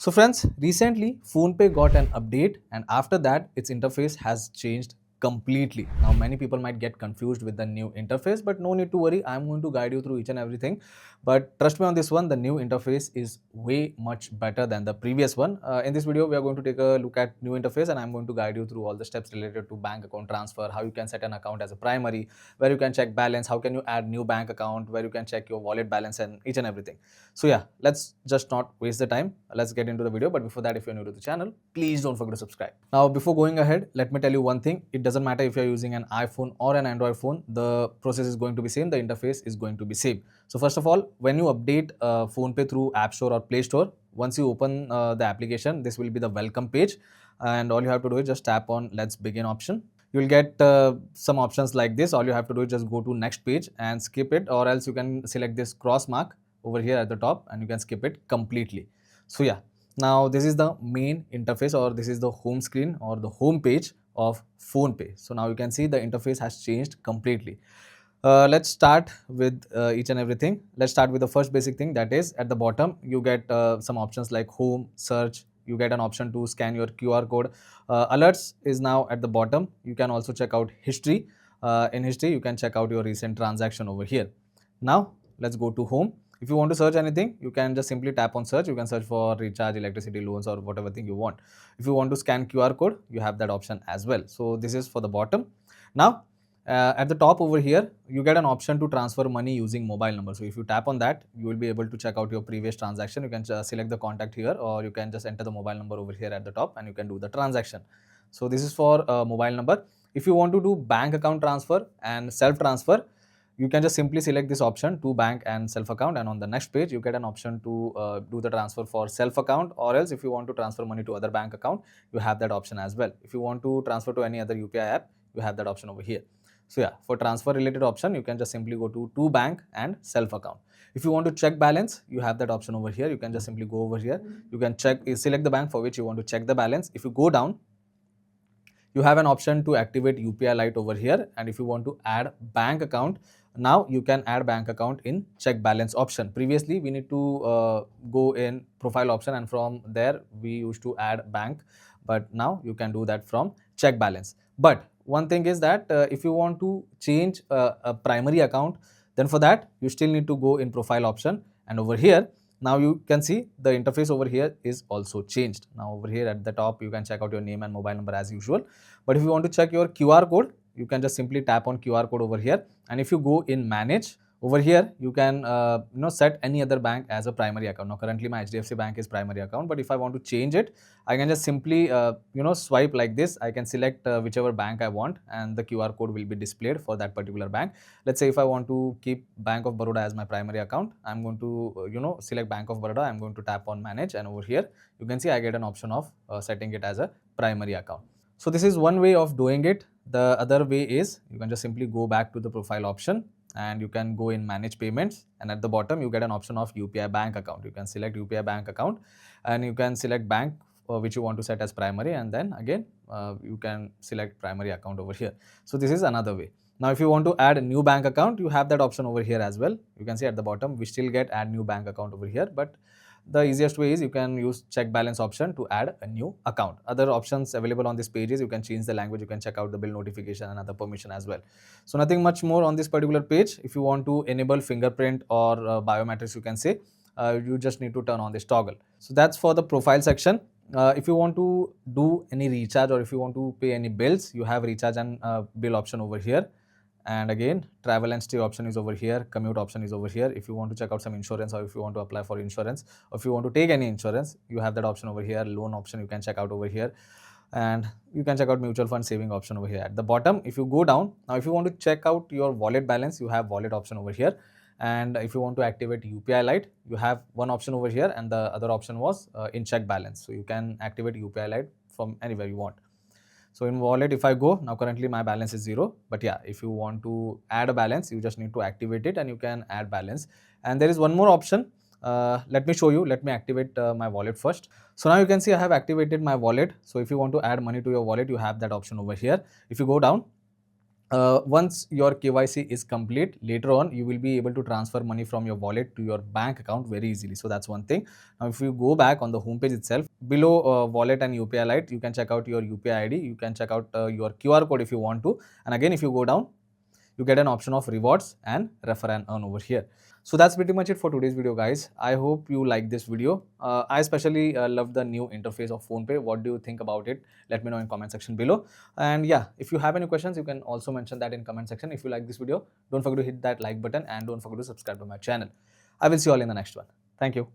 So friends, recently PhonePe got an update and after that its interface has changed completely. Now many people might get confused with the new interface, but no need to worry. I'm going to guide you through each and everything. But trust me on this one, the new interface is way much better than the previous one. In this video, we are going to take a look at new interface and I'm going to guide you through all the steps related to bank account transfer, how you can set an account as a primary, where you can check balance, how can you add new bank account, where you can check your wallet balance and each and everything. So yeah, let's just not waste the time. Let's get into the video. But before that, if you're new to the channel, please don't forget to subscribe. Now, before going ahead, let me tell you one thing. It doesn't matter if you're using an iPhone or an Android phone, the process is going to be same. The interface is going to be same. So first of all, when you update PhonePe through App Store or Play Store, once you open the application, this will be the welcome page. And all you have to do is just tap on Let's Begin option. You'll get some options like this. All you have to do is just go to next page and skip it, or else you can select this cross mark over here at the top and you can skip it completely. So yeah, now this is the main interface, or this is the home screen or the home page of PhonePe. So now you can see the interface has changed completely. Let's start with each and everything. Let's start with the first basic thing, that is at the bottom you get some options like home, search. You get an option to scan your QR code. Alerts is now at the bottom. You can also check out history. In history you can check out your recent transaction over here. Now let's go to home. If you want to search anything, you can just simply tap on search. You can search for recharge, electricity, loans, or whatever thing you want. If you want to scan QR code, you have that option as well. So this is for the bottom. Now at the top over here, you get an option to transfer money using mobile number. So if you tap on that, you will be able to check out your previous transaction. You can select the contact here, or you can just enter the mobile number over here at the top and you can do the transaction. So this is for mobile number. If you want to do bank account transfer and self transfer, you can just simply select this option to bank and self account, and on the next page you get an option to do the transfer for self account, or else if you want to transfer money to other bank account, you have that option as well. If you want to transfer to any other UPI app, you have that option over here. So yeah, for transfer related option, you can just simply go to bank and self account. If you want to check balance, you have that option over here. You can just simply go over here. You can select the bank for which you want to check the balance. If you go down, you have an option to activate UPI Lite over here. And if you want to add bank account, now you can add bank account in check balance option. Previously, we need to go in profile option, and from there we used to add bank, but now you can do that from check balance. But one thing is that if you want to change a primary account, then for that you still need to go in profile option, and over here now you can see the interface over here is also changed. Now over here at the top you can check out your name and mobile number as usual, but if you want to check your QR code, you can just simply tap on QR code over here, and if you go in manage over here, you can set any other bank as a primary account. Now currently my HDFC bank is primary account, but if I want to change it, I can just simply swipe like this. I can select whichever bank I want, and the QR code will be displayed for that particular bank. Let's say if I want to keep Bank of Baroda as my primary account, I'm going to select Bank of Baroda. I'm going to tap on manage, and over here you can see I get an option of setting it as a primary account. So this is one way of doing it. The other way is you can just simply go back to the profile option and you can go in manage payments, and at the bottom you get an option of UPI bank account. You can select UPI bank account and you can select bank which you want to set as primary, and then again you can select primary account over here. So this is another way. Now if you want to add a new bank account, you have that option over here as well. You can see at the bottom we still get add new bank account over here, but the easiest way is you can use check balance option to add a new account. Other options available on this page is you can change the language, you can check out the bill notification and other permission as well. So nothing much more on this particular page. If you want to enable fingerprint or biometrics, you can say, you just need to turn on this toggle. So that's for the profile section. If you want to do any recharge or if you want to pay any bills, you have recharge and bill option over here. And again, travel and stay option is over here, commute option is over here. If you want to check out some insurance, or if you want to apply for insurance, or if you want to take any insurance, you have that option over here. Loan option you can check out over here, and you can check out mutual fund saving option over here. At the bottom, if you go down, now if you want to check out your wallet balance, you have wallet option over here. And if you want to activate UPI Lite, you have one option over here, and the other option was in check balance. So you can activate UPI Lite from anywhere you want. So in wallet, if I go, now currently my balance is 0. But yeah, if you want to add a balance, you just need to activate it and you can add balance. And there is one more option. Let me show you. Let me activate my wallet first. So now you can see I have activated my wallet. So if you want to add money to your wallet, you have that option over here. If you go down, Once your KYC is complete, later on you will be able to transfer money from your wallet to your bank account very easily. So that's one thing. Now, if you go back on the homepage itself, below wallet and UPI Lite, you can check out your UPI ID. You can check out your QR code if you want to. And again, if you go down, you get an option of rewards and refer and earn over here. So that's pretty much it for today's video, guys. I hope you like this video. I especially love the new interface of PhonePe. What do you think about it? Let me know in comment section below. And yeah, if you have any questions, you can also mention that in comment section. If you like this video, don't forget to hit that like button and don't forget to subscribe to my channel. I will see you all in the next one. Thank you.